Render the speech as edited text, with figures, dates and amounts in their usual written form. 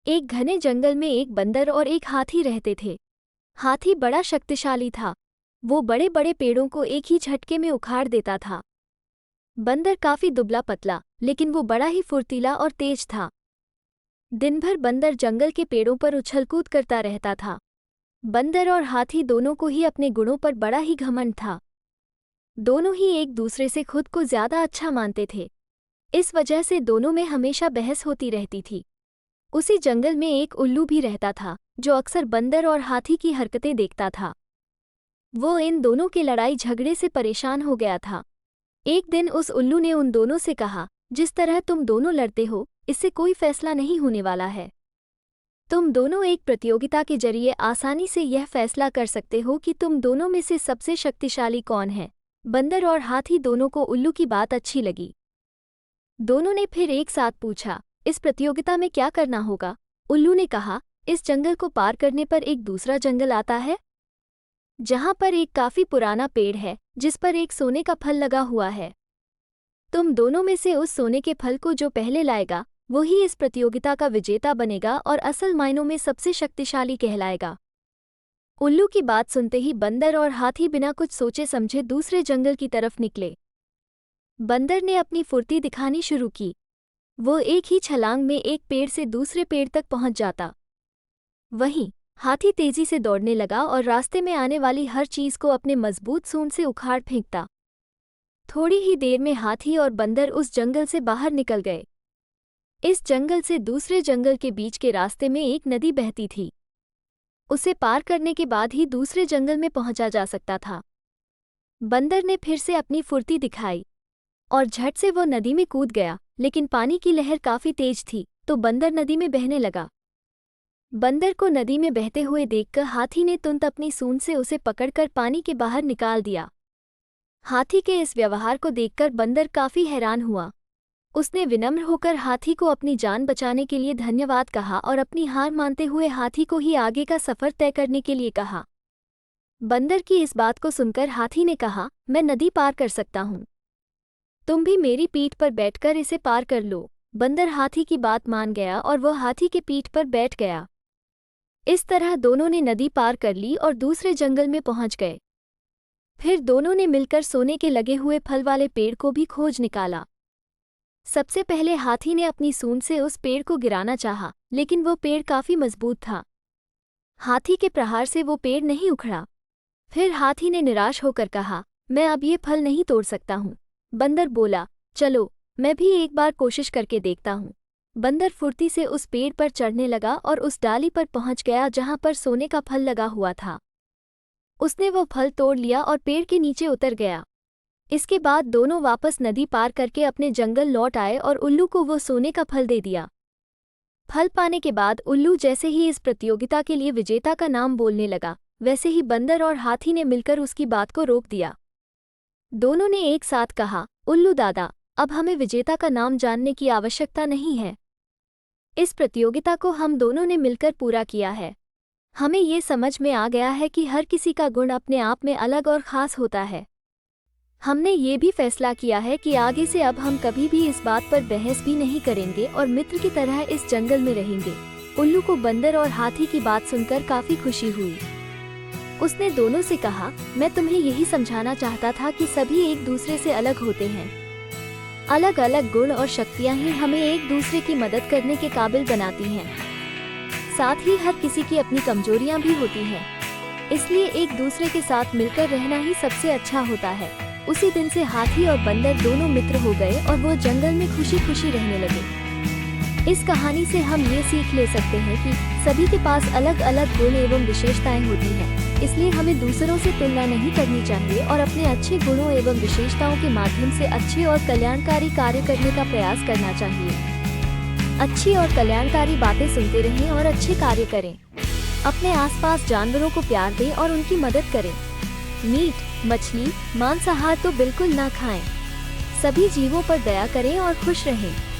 एक घने जंगल में एक बंदर और एक हाथी रहते थे। हाथी बड़ा शक्तिशाली था। वो बड़े बड़े पेड़ों को एक ही झटके में उखाड़ देता था। बंदर काफी दुबला पतला, लेकिन वो बड़ा ही फुर्तीला और तेज था। दिन भर बंदर जंगल के पेड़ों पर उछलकूद करता रहता था। बंदर और हाथी दोनों को ही अपने गुणों पर बड़ा ही घमंड था। दोनों ही एक दूसरे से खुद को ज्यादा अच्छा मानते थे। इस वजह से दोनों में हमेशा बहस होती रहती थी। उसी जंगल में एक उल्लू भी रहता था, जो अक्सर बंदर और हाथी की हरकतें देखता था। वो इन दोनों के लड़ाई झगड़े से परेशान हो गया था। एक दिन उस उल्लू ने उन दोनों से कहा, जिस तरह तुम दोनों लड़ते हो, इससे कोई फैसला नहीं होने वाला है। तुम दोनों एक प्रतियोगिता के जरिए आसानी से यह फैसला कर सकते हो कि तुम दोनों में से सबसे शक्तिशाली कौन है। बंदर और हाथी दोनों को उल्लू की बात अच्छी लगी। दोनों ने फिर एक साथ पूछा, इस प्रतियोगिता में क्या करना होगा? उल्लू ने कहा, इस जंगल को पार करने पर एक दूसरा जंगल आता है, जहां पर एक काफी पुराना पेड़ है, जिस पर एक सोने का फल लगा हुआ है। तुम दोनों में से उस सोने के फल को जो पहले लाएगा, वही इस प्रतियोगिता का विजेता बनेगा और असल मायनों में सबसे शक्तिशाली कहलाएगा। उल्लू की बात सुनते ही बंदर और हाथी बिना कुछ सोचे समझे दूसरे जंगल की तरफ निकले। बंदर ने अपनी फुर्ती दिखानी शुरू की। वो एक ही छलांग में एक पेड़ से दूसरे पेड़ तक पहुंच जाता। वहीं हाथी तेजी से दौड़ने लगा और रास्ते में आने वाली हर चीज को अपने मजबूत सूंड से उखाड़ फेंकता। थोड़ी ही देर में हाथी और बंदर उस जंगल से बाहर निकल गए। इस जंगल से दूसरे जंगल के बीच के रास्ते में एक नदी बहती थी। उसे पार करने के बाद ही दूसरे जंगल में पहुंचा जा सकता था। बंदर ने फिर से अपनी फुर्ती दिखाई और झट से वो नदी में कूद गया, लेकिन पानी की लहर काफी तेज थी, तो बंदर नदी में बहने लगा। बंदर को नदी में बहते हुए देखकर हाथी ने तुरंत अपनी सूंड से उसे पकड़कर पानी के बाहर निकाल दिया। हाथी के इस व्यवहार को देखकर बंदर काफी हैरान हुआ। उसने विनम्र होकर हाथी को अपनी जान बचाने के लिए धन्यवाद कहा और अपनी हार मानते हुए हाथी को ही आगे का सफर तय करने के लिए कहा। बंदर की इस बात को सुनकर हाथी ने कहा, मैं नदी पार कर सकता हूँ, तुम भी मेरी पीठ पर बैठकर इसे पार कर लो। बंदर हाथी की बात मान गया और वह हाथी की पीठ पर बैठ गया। इस तरह दोनों ने नदी पार कर ली और दूसरे जंगल में पहुंच गए। फिर दोनों ने मिलकर सोने के लगे हुए फल वाले पेड़ को भी खोज निकाला। सबसे पहले हाथी ने अपनी सूंड से उस पेड़ को गिराना चाहा, लेकिन वो पेड़ काफी मजबूत था। हाथी के प्रहार से वो पेड़ नहीं उखड़ा। फिर हाथी ने निराश होकर कहा, मैं अब ये फल नहीं तोड़ सकता हूँ। बंदर बोला, चलो मैं भी एक बार कोशिश करके देखता हूँ। बंदर फुर्ती से उस पेड़ पर चढ़ने लगा और उस डाली पर पहुंच गया जहां पर सोने का फल लगा हुआ था। उसने वो फल तोड़ लिया और पेड़ के नीचे उतर गया। इसके बाद दोनों वापस नदी पार करके अपने जंगल लौट आए और उल्लू को वो सोने का फल दे दिया। फल पाने के बाद उल्लू जैसे ही इस प्रतियोगिता के लिए विजेता का नाम बोलने लगा, वैसे ही बंदर और हाथी ने मिलकर उसकी बात को रोक दिया। दोनों ने एक साथ कहा, उल्लू दादा, अब हमें विजेता का नाम जानने की आवश्यकता नहीं है। इस प्रतियोगिता को हम दोनों ने मिलकर पूरा किया है। हमें ये समझ में आ गया है कि हर किसी का गुण अपने आप में अलग और ख़ास होता है। हमने ये भी फैसला किया है कि आगे से अब हम कभी भी इस बात पर बहस भी नहीं करेंगे और मित्र की तरह इस जंगल में रहेंगे। उल्लू को बंदर और हाथी की बात सुनकर काफ़ी खुशी हुई। उसने दोनों से कहा, मैं तुम्हें यही समझाना चाहता था कि सभी एक दूसरे से अलग होते हैं। अलग अलग गुण और शक्तियाँ ही हमें एक दूसरे की मदद करने के काबिल बनाती हैं। साथ ही हर किसी की अपनी कमजोरियाँ भी होती हैं। इसलिए एक दूसरे के साथ मिलकर रहना ही सबसे अच्छा होता है। उसी दिन से हाथी और बंदर दोनों मित्र हो गए और वो जंगल में खुशी खुशी रहने लगे। इस कहानी से हम ये सीख ले सकते हैं कि सभी के पास अलग अलग गुण एवं विशेषताएं होती हैं। इसलिए हमें दूसरों से तुलना नहीं करनी चाहिए और अपने अच्छे गुणों एवं विशेषताओं के माध्यम से अच्छे और कल्याणकारी कार्य करने का प्रयास करना चाहिए। अच्छी और कल्याणकारी बातें सुनते रहें और अच्छे कार्य करें। अपने आसपास जानवरों को प्यार दें और उनकी मदद करें। मीट, मछली, मांसाहार तो बिल्कुल ना खाएं। सभी जीवों पर दया करें और खुश रहें।